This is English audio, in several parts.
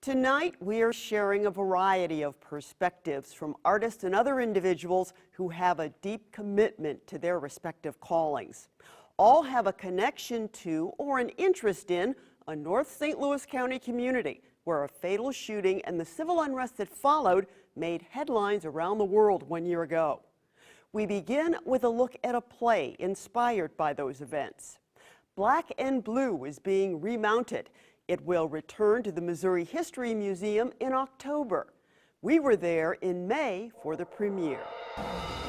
Tonight, we are sharing a variety of perspectives from artists and other individuals who have a deep commitment to their respective callings. All have a connection to or an interest in a North St. Louis County community where a fatal shooting and the civil unrest that followed made headlines around the world 1 year ago. We begin with a look at a play inspired by those events. Black and Blue is being remounted. It will return to the Missouri History Museum in October. We were there in May for the premiere.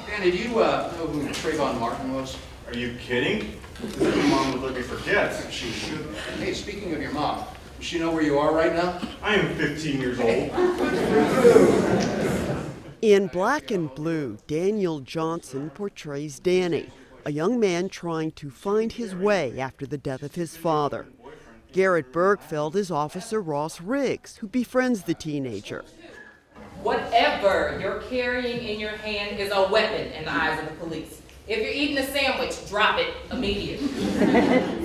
Danny, do you know who Trayvon Martin was? Are you kidding? Your mom would let me forget. She should. Hey, speaking of your mom, does she know where you are right now? I am 15 years old. In Black and Blue, Daniel Johnson portrays Danny, a young man trying to find his way after the death of his father. Garrett Bergfeld is Officer Ross Riggs, who befriends the teenager. Whatever you're carrying in your hand is a weapon in the eyes of the police. If you're eating a sandwich, drop it immediately.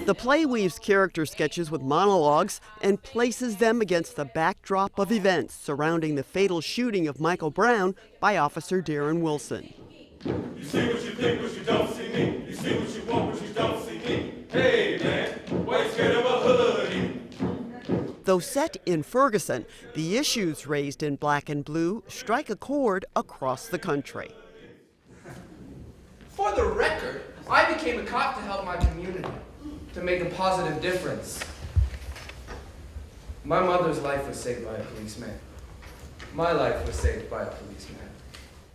The play weaves character sketches with monologues and places them against the backdrop of events surrounding the fatal shooting of Michael Brown by Officer Darren Wilson. You see what you think, but you don't see me. You see what you want, but you don't see me. Hey, man, why you scared of a hoodie? Though set in Ferguson, the issues raised in Black and Blue strike a chord across the country. For the record, I became a cop to help my community, to make a positive difference. My mother's life was saved by a policeman. My life was saved by a policeman.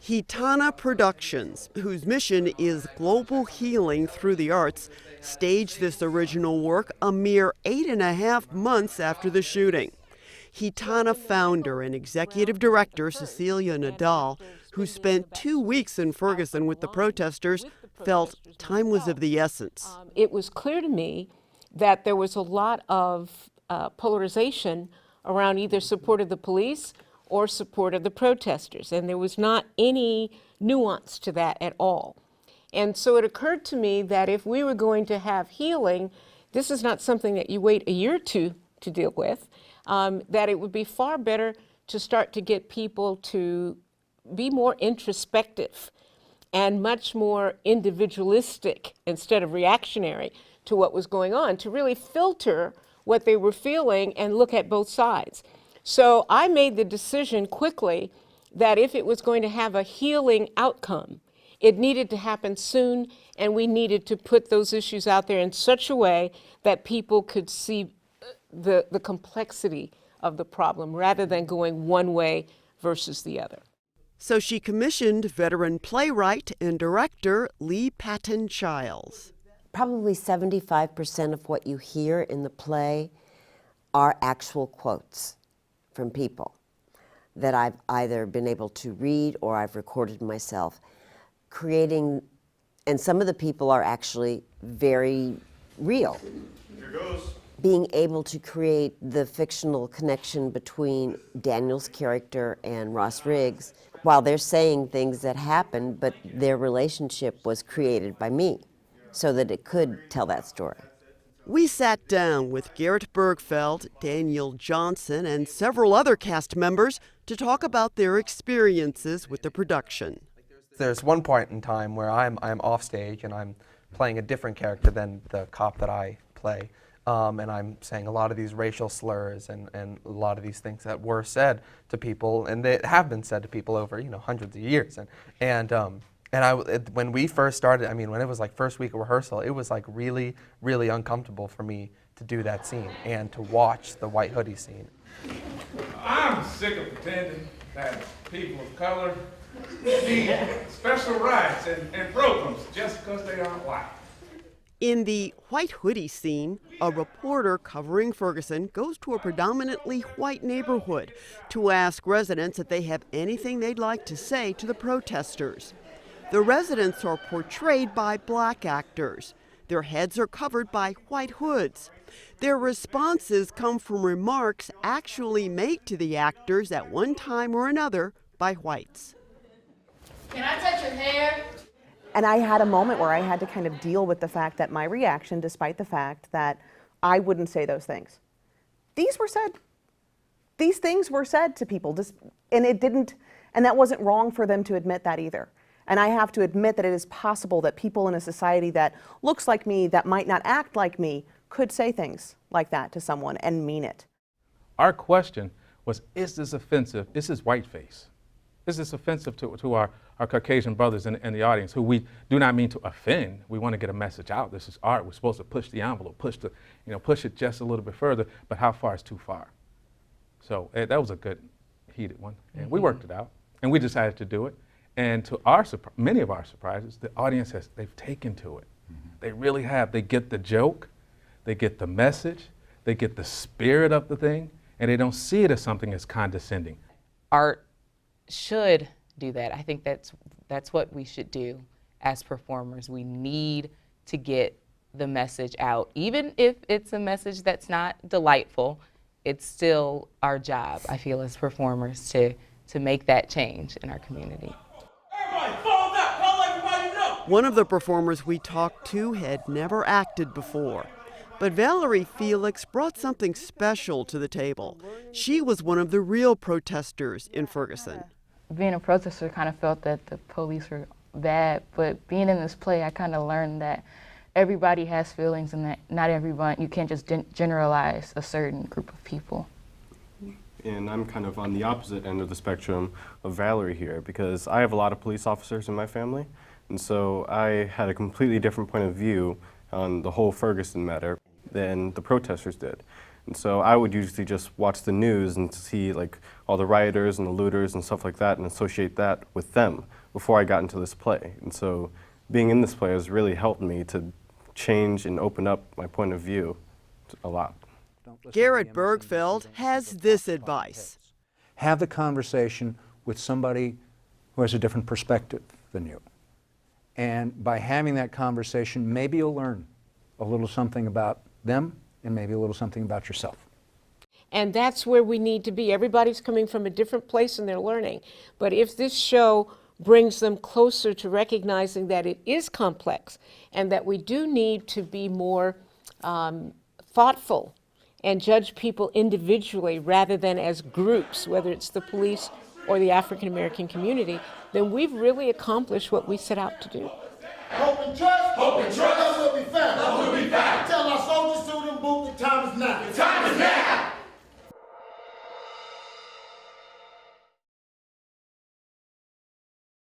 Gitana Productions, whose mission is global healing through the arts, staged this original work a mere 8.5 months after the shooting. Gitana founder and executive director Cecilia Nadal, who spent 2 weeks in Ferguson with the protesters, felt time was of the essence. It was clear to me that there was a lot of polarization around either support of the police or support of the protesters, and there was not any nuance to that at all. And so it occurred to me that if we were going to have healing, this is not something that you wait a year or two to deal with, that it would be far better to start to get people to be more introspective and much more individualistic instead of reactionary to what was going on, to really filter what they were feeling and look at both sides. So I made the decision quickly that if it was going to have a healing outcome, it needed to happen soon, and we needed to put those issues out there in such a way that people could see the complexity of the problem rather than going one way versus the other. So she commissioned veteran playwright and director Lee Patton Childs. Probably 75% of what you hear in the play are actual quotes from people that I've either been able to read or I've recorded myself, creating, and some of the people are actually very real. Here goes. Being able to create the fictional connection between Daniel's character and Ross Riggs, while they're saying things that happened, but their relationship was created by me so that it could tell that story. We sat down with Garrett Bergfeld, Daniel Johnson, and several other cast members to talk about their experiences with the production. There's one point in time where I'm off stage and I'm playing a different character than the cop that I play. And I'm saying a lot of these racial slurs and a lot of these things that were said to people, and they have been said to people over hundreds of years. When we first started, when it was like first week of rehearsal, it was like really, really uncomfortable for me to do that scene and to watch the white hoodie scene. I'm sick of pretending that people of color need special rights and programs just because they aren't white. In the white hoodie scene, a reporter covering Ferguson goes to a predominantly white neighborhood to ask residents if they have anything they'd like to say to the protesters. The residents are portrayed by black actors. Their heads are covered by white hoods. Their responses come from remarks actually made to the actors at one time or another by whites. Can I touch your hair? And I had a moment where I had to kind of deal with the fact that my reaction, despite the fact that I wouldn't say those things, these were said these things were said to people, and that wasn't wrong for them to admit that either. And I have to admit that it is possible that people in a society that looks like me, that might not act like me, could say things like that to someone and mean it. Our question was, is this offensive? Is this whiteface? Is this offensive to our Caucasian brothers in the audience, who we do not mean to offend? We want to get a message out. This is art. We're supposed to push the envelope, push it just a little bit further, but how far is too far? So that was a good, heated one. And we worked it out, and we decided to do it. And to many of our surprises, the audience they've taken to it. They really have. They get the joke, they get the message, they get the spirit of the thing, and they don't see it as something as condescending. Art should do that. I think that's what we should do as performers. We need to get the message out. Even if it's a message that's not delightful, it's still our job, I feel, as performers to make that change in our community. Everybody, fall back. Call everybody know. One of the performers we talked to had never acted before. But Valerie Felix brought something special to the table. She was one of the real protesters in Ferguson. Being a protester, kind of felt that the police were bad, but being in this play, I kind of learned that everybody has feelings and that not everyone, you can't just generalize a certain group of people. And I'm kind of on the opposite end of the spectrum of Valerie here, because I have a lot of police officers in my family, and so I had a completely different point of view on the whole Ferguson matter than the protesters did. And so I would usually just watch the news and see like all the rioters and the looters and stuff like that and associate that with them before I got into this play. And so being in this play has really helped me to change and open up my point of view a lot. Garrett Bergfeld has this advice. Have the conversation with somebody who has a different perspective than you. And by having that conversation, maybe you'll learn a little something about them and maybe a little something about yourself. And that's where we need to be. Everybody's coming from a different place and they're learning. But if this show brings them closer to recognizing that it is complex and that we do need to be more thoughtful and judge people individually rather than as groups, whether it's the police or the African American community, then we've really accomplished what we set out to do. Hope and trust. Hope and trust. Love will be found. Love will be found.